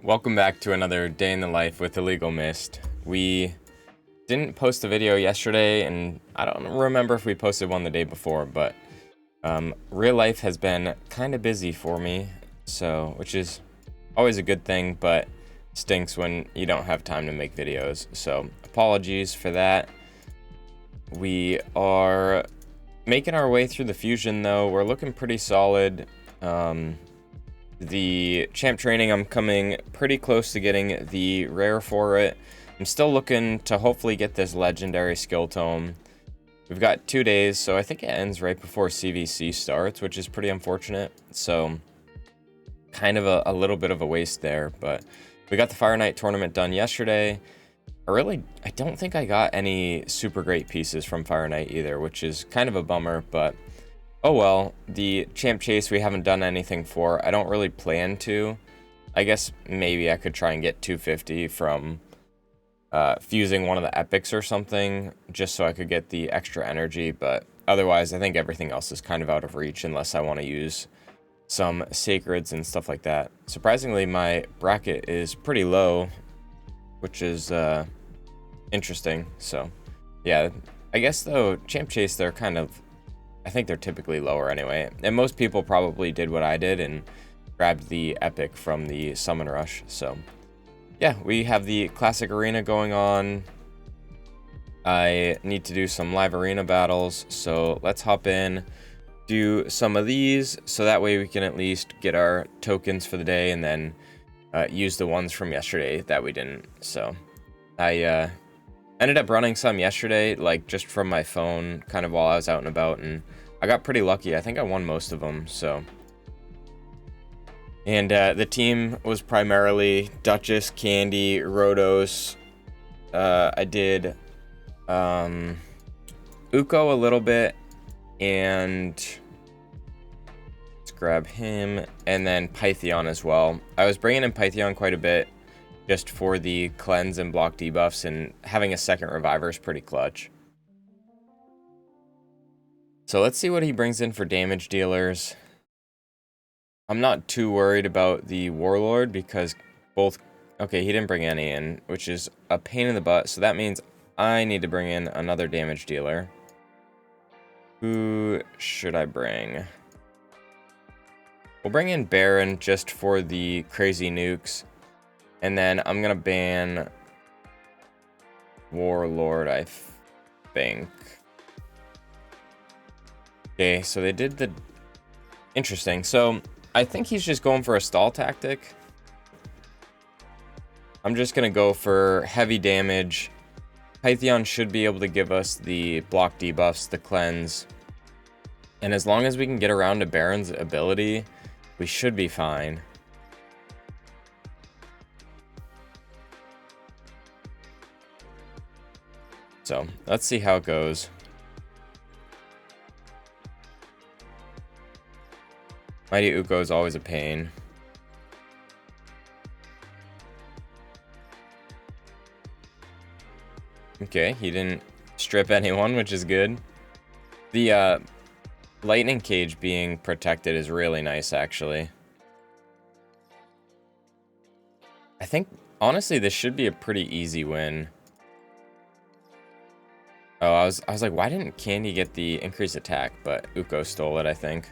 Welcome back to another day in the life with Illegal Mist. We didn't post a video yesterday, and I don't remember if we posted one the day before, but real life has been kind of busy for me, so which is always a good thing, but stinks when you don't have time to make videos. So apologies for that. We are making our way through the fusion, though. We're looking pretty solid. The champ training, I'm coming pretty close to getting the rare for it. I'm still looking to hopefully get this legendary skill tome. We've got 2 days, so I think it ends right before CVC starts, which is pretty unfortunate. So kind of a little bit of a waste there, but we got the Fire Knight tournament done yesterday. I don't think I got any super great pieces from Fire Knight either, which is kind of a bummer, but oh well. The champ chase we haven't done anything for. I don't really plan to. I guess maybe I could try and get 250 from fusing one of the epics or something, just so I could get the extra energy, but otherwise I think everything else is kind of out of reach unless I want to use some sacreds and stuff like that. Surprisingly, my bracket is pretty low, which is interesting. So yeah, I guess though champ chase, I think they're typically lower anyway, and most people probably did what I did and grabbed the epic from the summon rush. So yeah, we have the classic arena going on. I need to do some live arena battles, so let's hop in, do some of these, so that way we can at least get our tokens for the day, and then use the ones from yesterday that we didn't. So I ended up running some yesterday, like just from my phone, kind of while I was out and about, and I got pretty lucky. I think I won most of them, so. And the team was primarily Duchess, Candy, Rodos. I did Uko a little bit, and let's grab him, and then Pythion as well. I was bringing in Pythion quite a bit, just for the cleanse and block debuffs, and having a second reviver is pretty clutch. So let's see what he brings in for damage dealers. I'm not too worried about the Warlord because okay, he didn't bring any in, which is a pain in the butt, so that means I need to bring in another damage dealer. Who should I bring? We'll bring in Baron just for the crazy nukes. And then I'm gonna ban Warlord, I think. Okay, so they did the... Interesting. So I think he's just going for a stall tactic. I'm just gonna go for heavy damage. Pythion should be able to give us the block debuffs, the cleanse. And as long as we can get around to Baron's ability, we should be fine. So let's see how it goes. Mighty Uko is always a pain. Okay, he didn't strip anyone, which is good. The lightning cage being protected is really nice, actually. I think, honestly, this should be a pretty easy win. Oh, I was like, why didn't Candy get the increased attack? But Uko stole it, I think.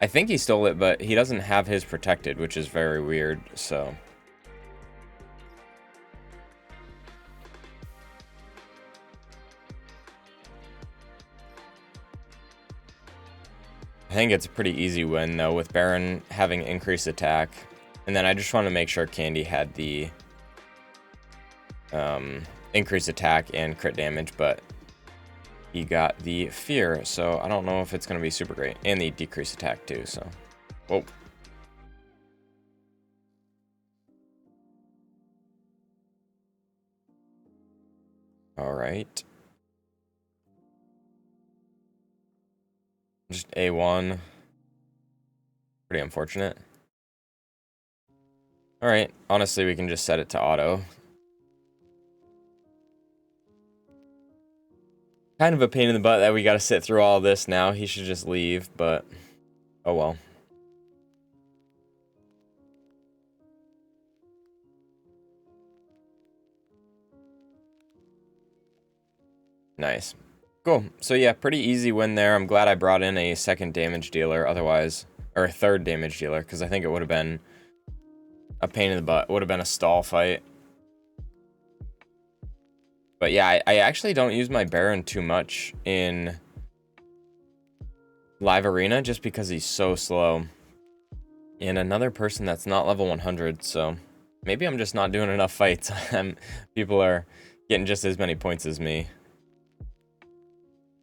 I think he stole it, but he doesn't have his protected, which is very weird, so. I think it's a pretty easy win, though, with Baron having increased attack. And then I just want to make sure Candy had the increased attack and crit damage, but he got the fear, so I don't know if it's going to be super great. And the decreased attack, too, so. Whoa. All right. Just A1. Pretty unfortunate. All right. Honestly, we can just set it to auto. Kind of a pain in the butt that we got to sit through all this now. He should just leave, but oh well. Nice. Cool. So yeah, pretty easy win there. I'm glad I brought in a second damage dealer otherwise, or a third damage dealer, because I think it would have been a pain in the butt. It would have been a stall fight. But yeah, I actually don't use my Baron too much in Live Arena just because he's so slow. And another person that's not level 100, so maybe I'm just not doing enough fights. People are getting just as many points as me.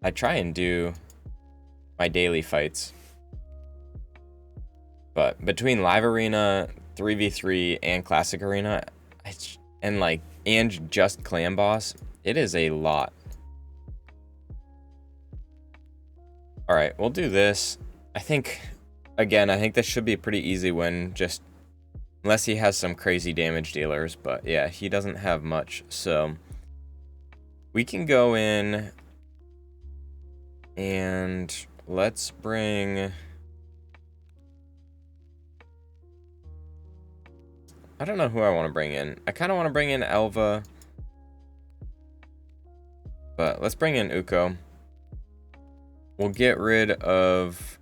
I try and do my daily fights. But between Live Arena, 3v3, and Classic Arena, and just Clan Boss, it is a lot. Alright, we'll do this. I think this should be a pretty easy win, just unless he has some crazy damage dealers. But yeah, he doesn't have much, so we can go in and let's bring... I don't know who I want to bring in. I kind of want to bring in Elva, but let's bring in Uko. We'll get rid of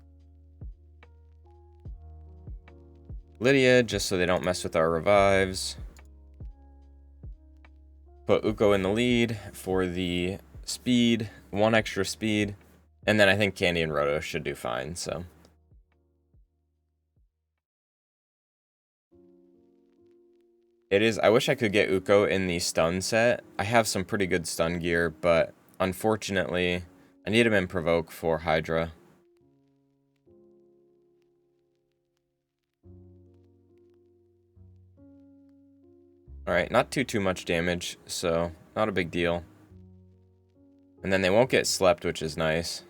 Lydia just so they don't mess with our revives. Put Uko in the lead for the speed, 1 extra speed, and then I think Candy and Roto should do fine, so. It is, I wish I could get Uko in the stun set. I have some pretty good stun gear, but unfortunately, I need him in Provoke for Hydra. Alright, not too much damage, so not a big deal. And then they won't get slept, which is nice.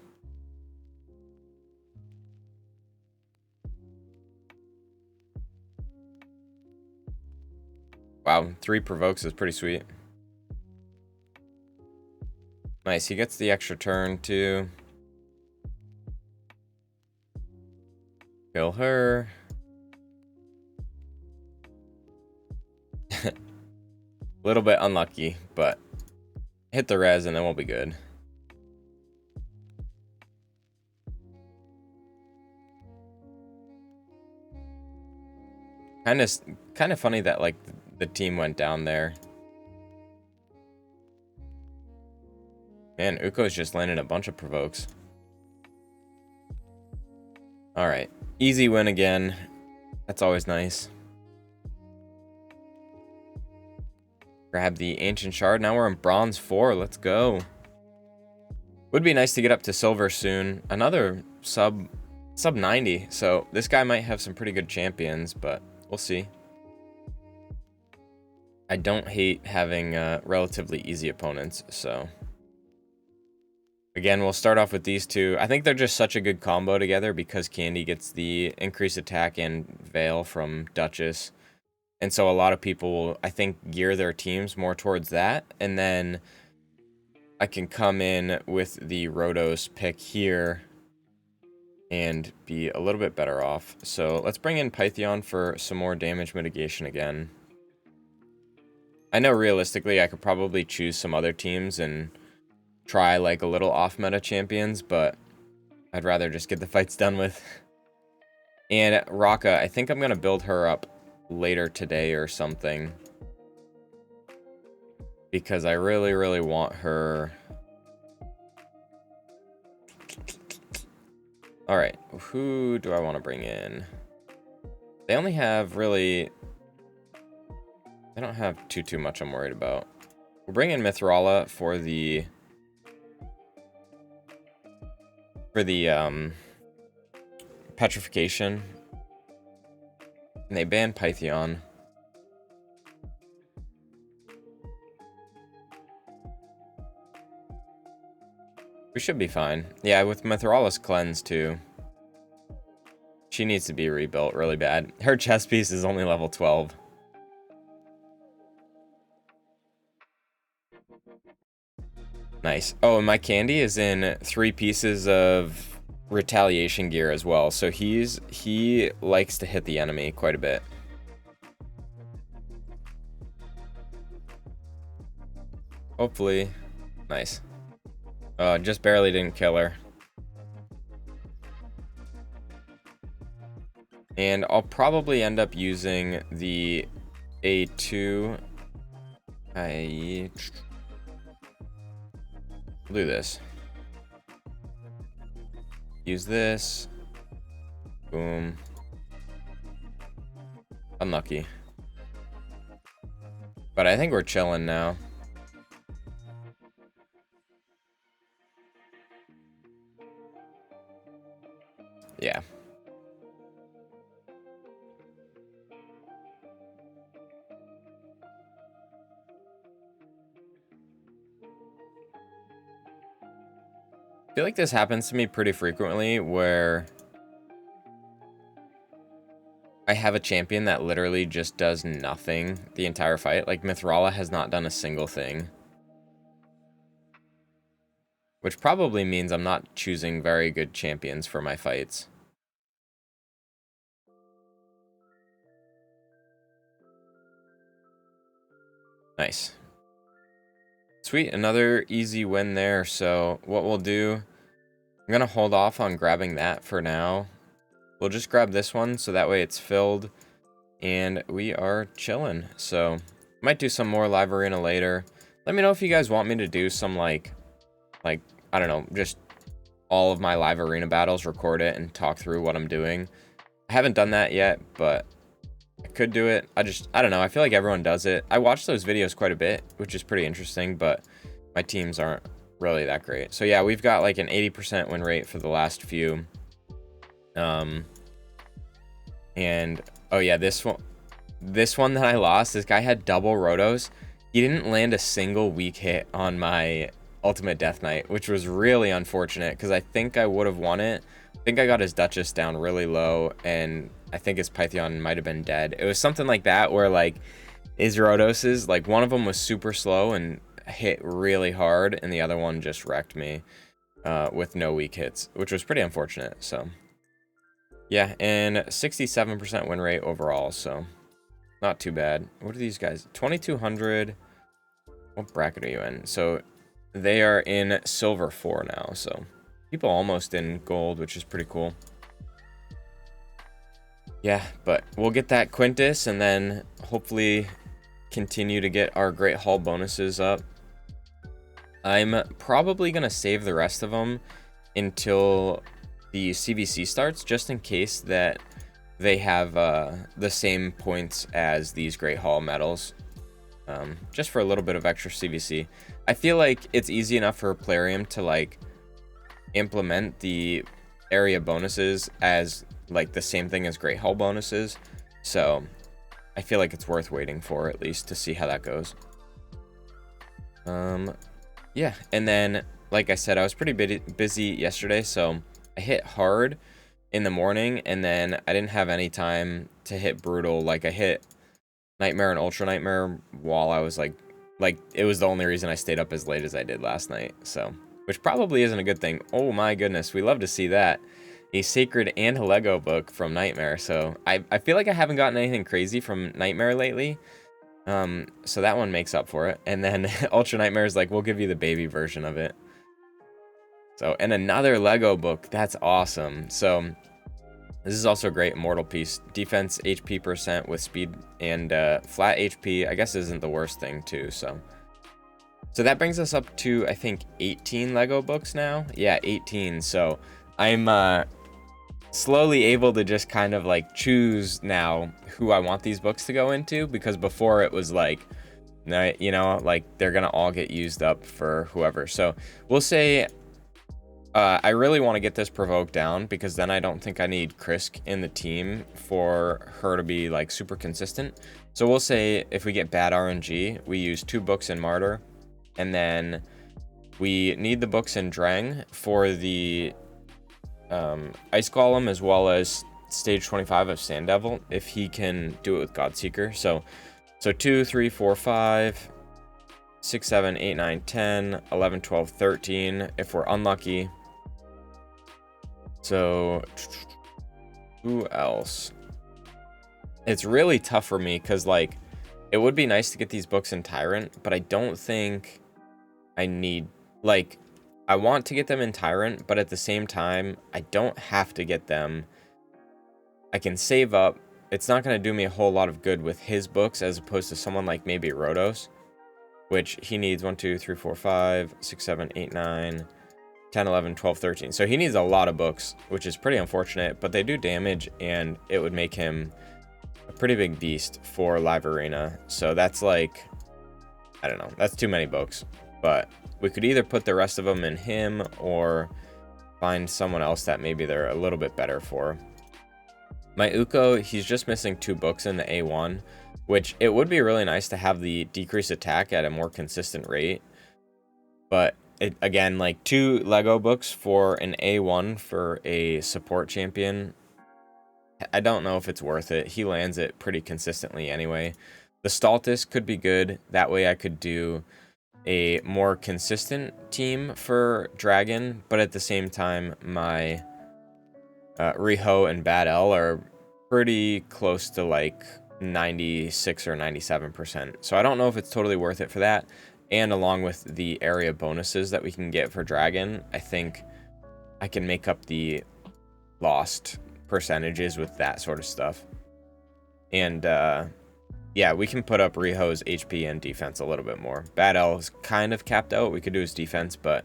Wow, 3 provokes is pretty sweet. Nice, he gets the extra turn too. Kill her. Little bit unlucky, but hit the res and then we'll be good. Kind of funny that like the team went down there. Man, Uko's just landed a bunch of provokes. Alright, easy win again. That's always nice. Grab the Ancient Shard. Now we're in Bronze 4. Let's go. Would be nice to get up to Silver soon. Another sub 90. So this guy might have some pretty good champions, but we'll see. I don't hate having relatively easy opponents, so. Again, we'll start off with these two. I think they're just such a good combo together because Candy gets the increased attack and Veil from Duchess. And so a lot of people will, I think, gear their teams more towards that. And then I can come in with the Rotos pick here and be a little bit better off. So let's bring in Pythion for some more damage mitigation again. I know realistically I could probably choose some other teams and try like a little off-meta champions, but I'd rather just get the fights done with. And Raka, I think I'm going to build her up later today or something, because I really want her. All right, who do I want to bring in? They only have really, they don't have too much I'm worried about. We'll bring in Mithrala for the petrification. And they ban Pythion. We should be fine. Yeah, with Mithrala's cleanse too. She needs to be rebuilt really bad. Her chest piece is only level 12. Nice. Oh, and my Candy is in 3 pieces of retaliation gear as well, so he likes to hit the enemy quite a bit. Hopefully. Nice. Just barely didn't kill her. And I'll probably end up using the A2. I'll do this. Use this. Boom. Unlucky. But I think we're chilling now. Yeah. I feel like this happens to me pretty frequently where I have a champion that literally just does nothing the entire fight. Like Mithrala has not done a single thing. Which probably means I'm not choosing very good champions for my fights. Nice. Sweet, another easy win there. So what we'll do, I'm going to hold off on grabbing that for now. We'll just grab this one so that way it's filled and we are chilling. So might do some more live arena later. Let me know if you guys want me to do some like I don't know, just all of my live arena battles, record it and talk through what I'm doing. I haven't done that yet, but I could do it. I don't know. I feel like everyone does it. I watch those videos quite a bit, which is pretty interesting, but my teams aren't really that great. So yeah, we've got like an 80% win rate for the last few. And oh yeah, this one that I lost, this guy had double rotos. He didn't land a single weak hit on my Ultimate Death Knight, which was really unfortunate because I think I would have won it. I think I got his Duchess down really low, and I think his Pythion might have been dead. It was something like that where like his Rhodoses, like one of them was super slow and hit really hard, and the other one just wrecked me with no weak hits, which was pretty unfortunate. So yeah, and 67% win rate overall, so not too bad. What are these guys? 2200. What bracket are you in? So they are in silver 4 now, so people almost in gold, which is pretty cool. Yeah, but we'll get that Quintus and then hopefully continue to get our Great Hall bonuses up. I'm probably going to save the rest of them until the CVC starts, just in case that they have the same points as these Great Hall medals. Just for a little bit of extra CVC. I feel like it's easy enough for Plarium to like implement the area bonuses as like the same thing as Great Hall bonuses. So I feel like it's worth waiting for at least to see how that goes. Yeah, and then like I said, I was pretty busy yesterday, so I hit hard in the morning and then I didn't have any time to hit brutal. Like I hit Nightmare and Ultra Nightmare while I was like it was the only reason I stayed up as late as I did last night, so which probably isn't a good thing. Oh my goodness, we love to see that. A Sacred and a Lego book from Nightmare, so I feel like I haven't gotten anything crazy from Nightmare lately, so that one makes up for it. And then Ultra Nightmare is like, we'll give you the baby version of it. So, and another Lego book, that's awesome. So this is also a great immortal piece. Defense HP percent with speed and flat HP, I guess isn't the worst thing too. So that brings us up to, I think, 18 Lego books now. Yeah, 18. So I'm slowly able to just kind of like choose now who I want these books to go into, because before it was like, you know, like they're gonna all get used up for whoever. So we'll say I really want to get this Provoke down, because then I don't think I need Krisk in the team for her to be like super consistent. So we'll say if we get bad RNG, we use 2 books in Martyr, and then we need the books in Drang for the Ice Golem, as well as stage 25 of Sand Devil if he can do it with Godseeker. So 2, 3, 4, 5, 6, 7, 8, 9, 10, 11, 12, 13 if we're unlucky. So who else? It's really tough for me because like it would be nice to get these books in Tyrant, but I don't think I need, like, I want to get them in Tyrant, but at the same time, I don't have to get them. I can save up. It's not going to do me a whole lot of good with his books as opposed to someone like maybe Rhodos, which he needs 1, 2, 3, 4, 5, 6, 7, 8, 9, 10, 11, 12, 13. So he needs a lot of books, which is pretty unfortunate, but they do damage, and it would make him a pretty big beast for Live Arena. So that's like, I don't know, that's too many books. But we could either put the rest of them in him or find someone else that maybe they're a little bit better for. My Uko, he's just missing 2 books in the A1, which it would be really nice to have the decrease attack at a more consistent rate. But it, again, like 2 Lego books for an A1 for a support champion, I don't know if it's worth it. He lands it pretty consistently anyway. The Staltis could be good. That way I could do a more consistent team for Dragon, but at the same time, my Riho and Bad L are pretty close to like 96 or 97%. So I don't know if it's totally worth it for that. And along with the area bonuses that we can get for Dragon, I think I can make up the lost percentages with that sort of stuff. And yeah, we can put up Riho's HP and defense a little bit more. Bad L is kind of capped out. We could do his defense, but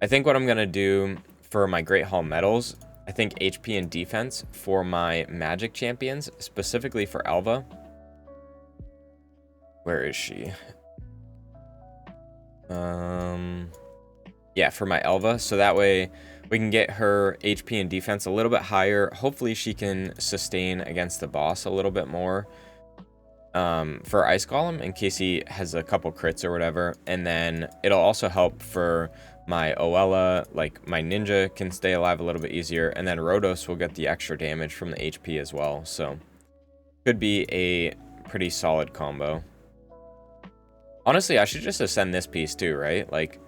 I think what I'm going to do for my Great Hall medals, I think HP and defense for my Magic champions, specifically for Elva. Where is she? Yeah, for my Elva. So that way we can get her HP and defense a little bit higher. Hopefully she can sustain against the boss a little bit more. For Ice Golem, in case he has a couple crits or whatever. And then it'll also help for my Oella, like my Ninja can stay alive a little bit easier. And then Rhodos will get the extra damage from the HP as well. So could be a pretty solid combo. Honestly, I should just ascend this piece too, right? Like,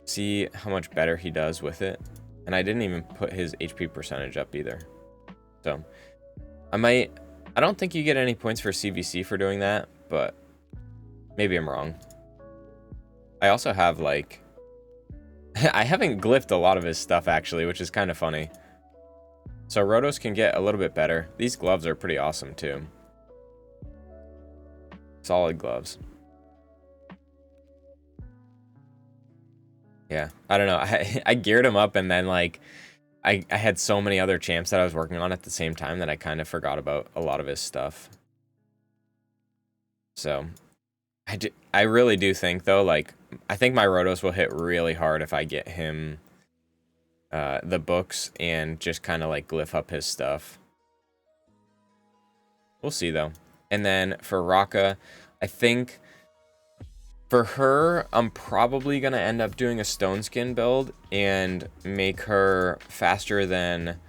see how much better he does with it. And I didn't even put his HP percentage up either. So I don't think you get any points for CVC for doing that, but maybe I'm wrong. I also have like, I haven't glyphed a lot of his stuff actually, which is kind of funny. So Rhodos can get a little bit better. These gloves are pretty awesome too. Solid gloves. Yeah, I don't know. I geared him up and then like I had so many other champs that I was working on at the same time that I kind of forgot about a lot of his stuff. So I really do think though, like I think my Rhodos will hit really hard if I get him the books and just kind of like glyph up his stuff. We'll see though. And then for Raka, I think for her, I'm probably going to end up doing a Stone Skin build and make her faster than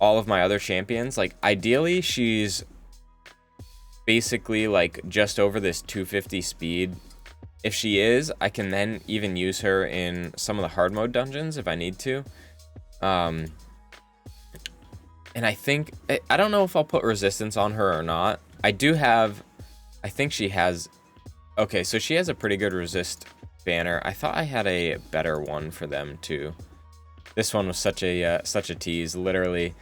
all of my other champions. Like, ideally, she's basically, like, just over this 250 speed. If she is, I can then even use her in some of the hard mode dungeons if I need to. And I think, I don't know if I'll put resistance on her or not. I think she has... Okay, so she has a pretty good resist banner. I thought I had a better one for them too. This one was such a tease, literally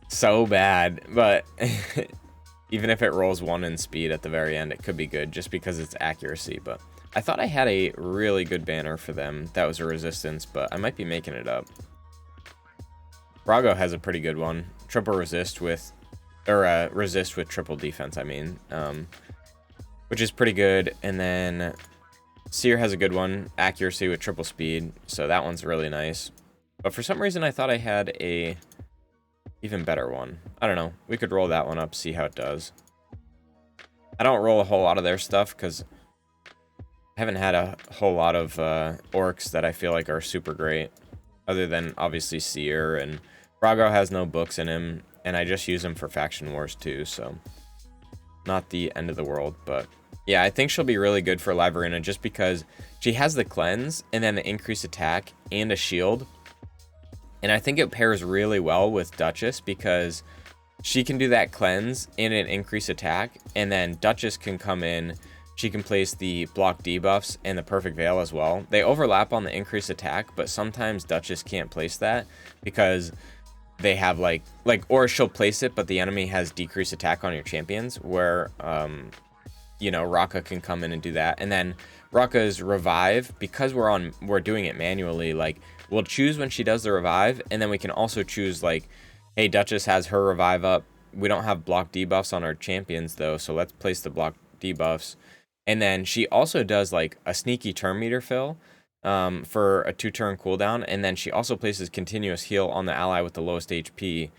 so bad. But even if it rolls 1 in speed at the very end, it could be good just because it's accuracy. But I thought I had a really good banner for them that was a resistance, but I might be making it up. Brago has a pretty good one, triple resist with, or resist with triple defense. I mean. Which is pretty good. And then Seer has a good one, accuracy with triple speed, so that one's really nice. But for some reason I thought I had a even better one. I don't know, we could roll that one up, see how it does. I don't roll a whole lot of their stuff because I haven't had a whole lot of orcs that I feel like are super great, other than obviously Seer, and Brago has no books in him, and I just use him for faction wars too, so not the end of the world. But yeah, I think she'll be really good for Live Arena just because she has the cleanse and then the increased attack and a shield. And I think it pairs really well with Duchess because she can do that cleanse and an increased attack. And then Duchess can come in she can place the block debuffs and the perfect veil as well. They overlap on the increased attack, but sometimes Duchess can't place that because they have or she'll place it, but the enemy has decreased attack on your champions, where you know, Raka can come in and do that. And then Raka's revive, because we're doing it manually, like we'll choose when she does the revive, and then we can also choose like, hey, Duchess has her revive up. We don't have block debuffs on our champions though, so let's place the block debuffs. And then she also does like a sneaky turn meter fill for a 2-turn cooldown, and then she also places continuous heal on the ally with the lowest HP,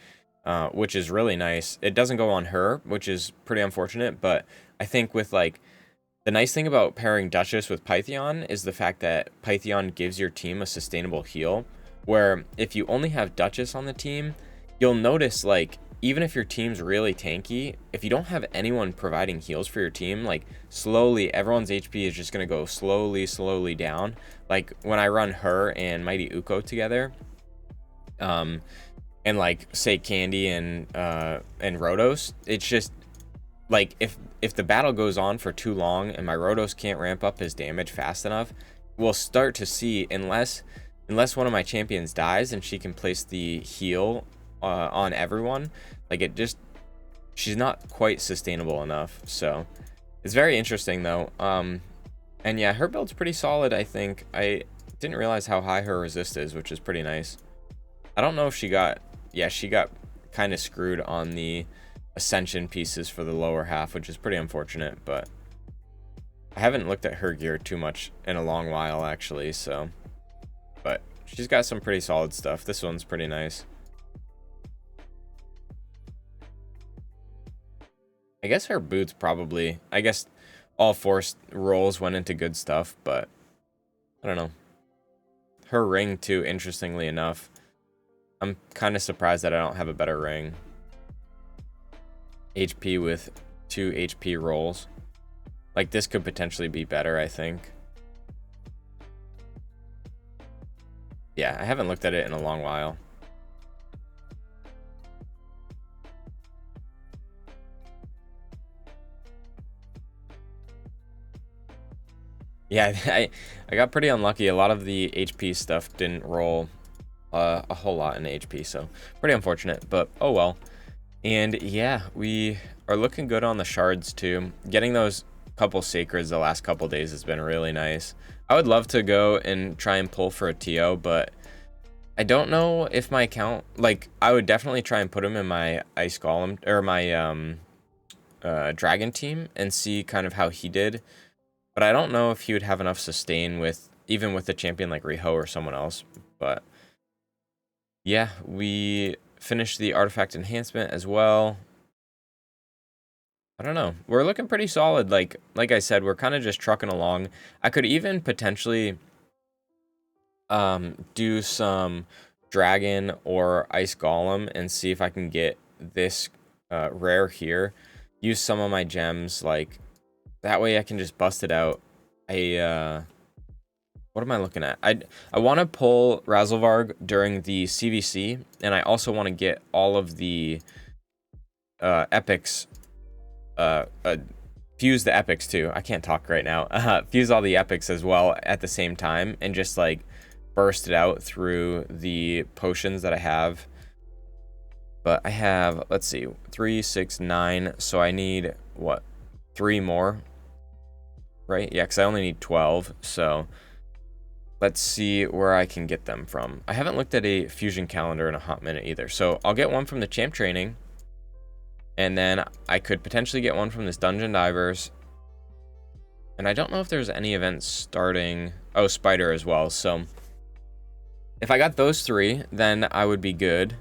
which is really nice. It doesn't go on her, which is pretty unfortunate, but I think with like the nice thing about pairing Duchess with Pythion is the fact that Pythion gives your team a sustainable heal, where if you only have Duchess on the team, you'll notice like even if your team's really tanky, if you don't have anyone providing heals for your team, like slowly everyone's HP is just going to go slowly down. Like when I run her and Mighty Uko together, and like say Candy and Rotos, it's just like if the battle goes on for too long and my Rotos can't ramp up his damage fast enough, we'll start to see, unless one of my champions dies and she can place the heal on everyone, like she's not quite sustainable enough. So it's very interesting though. And yeah, her build's pretty solid. I think I didn't realize how high her resist is, which is pretty nice. I don't know if she got kind of screwed on the ascension pieces for the lower half, which is pretty unfortunate, but I haven't looked at her gear too much in a long while actually, so, but she's got some pretty solid stuff. This one's pretty nice. I guess her boots probably, I guess all 4 rolls went into good stuff, but I don't know. Her ring too, interestingly enough, I'm kind of surprised that I don't have a better ring. HP with 2 HP rolls. Like this could potentially be better, I think. Yeah, I haven't looked at it in a long while. Yeah, I got pretty unlucky. A lot of the HP stuff didn't roll a whole lot in HP, so pretty unfortunate, but oh well. And yeah, we are looking good on the shards too. Getting those couple sacreds the last couple days has been really nice. I would love to go and try and pull for a TO, but I don't know if my account, like I would definitely try and put him in my Ice Golem or my Dragon team and see kind of how he did. But I don't know if he would have enough sustain with even with a champion like Riho or someone else. But yeah, we finished the artifact enhancement as well. I don't know. We're looking pretty solid. Like I said, we're kind of just trucking along. I could even potentially do some dragon or ice golem and see if I can get this rare here. Use some of my gems, like that way I can just bust it out. What am I looking at? I want to pull Razelvarg during the CVC, and I also want to get all of the epics, fuse the epics too. I can't talk right now. Fuse all the epics as well at the same time, and just like burst it out through the potions that I have. But I have, let's see, 3, 6, 9. So I need what? 3 more, right? Yeah, because I only need 12. So let's see where I can get them from. I haven't looked at a fusion calendar in a hot minute either. So I'll get one from the champ training. And then I could potentially get one from this Dungeon Divers. And I don't know if there's any events starting. Oh, Spider as well. So if I got those 3, then I would be good.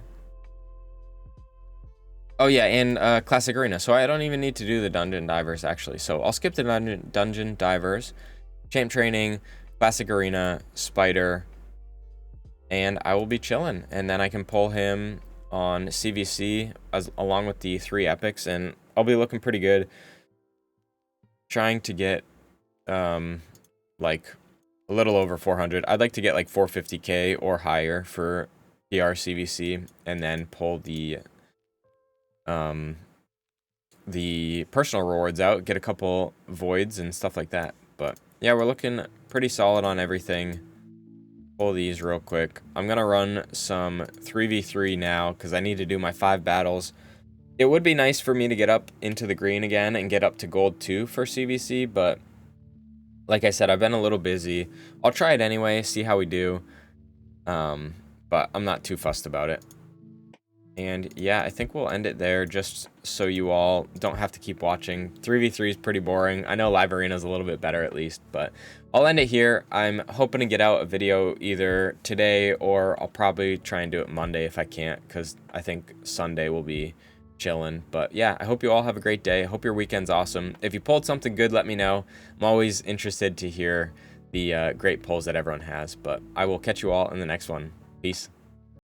Oh yeah, and Classic Arena. So I don't even need to do the Dungeon Divers actually. So I'll skip the Dungeon Divers, champ training, Classic Arena, Spider, and I will be chilling. And then I can pull him on CVC along with the 3 epics, and I'll be looking pretty good. Trying to get like a little over 400. I'd like to get like 450k or higher for PR CVC, and then pull the the personal rewards out, get a couple voids and stuff like that. But yeah, we're looking pretty solid on everything. Pull these real quick. I'm gonna run some 3v3 now because I need to do my 5 battles. It would be nice for me to get up into the green again and get up to gold 2 for CVC, but like I said, I've been a little busy. I'll try it anyway, see how we do. But I'm not too fussed about it. And yeah, I think we'll end it there just so you all don't have to keep watching. 3v3 is pretty boring. I know Live Arena is a little bit better at least, but I'll end it here. I'm hoping to get out a video either today or I'll probably try and do it Monday if I can't, because I think Sunday will be chilling. But yeah, I hope you all have a great day. I hope your weekend's awesome. If you pulled something good, let me know. I'm always interested to hear the great pulls that everyone has. But I will catch you all in the next one. Peace.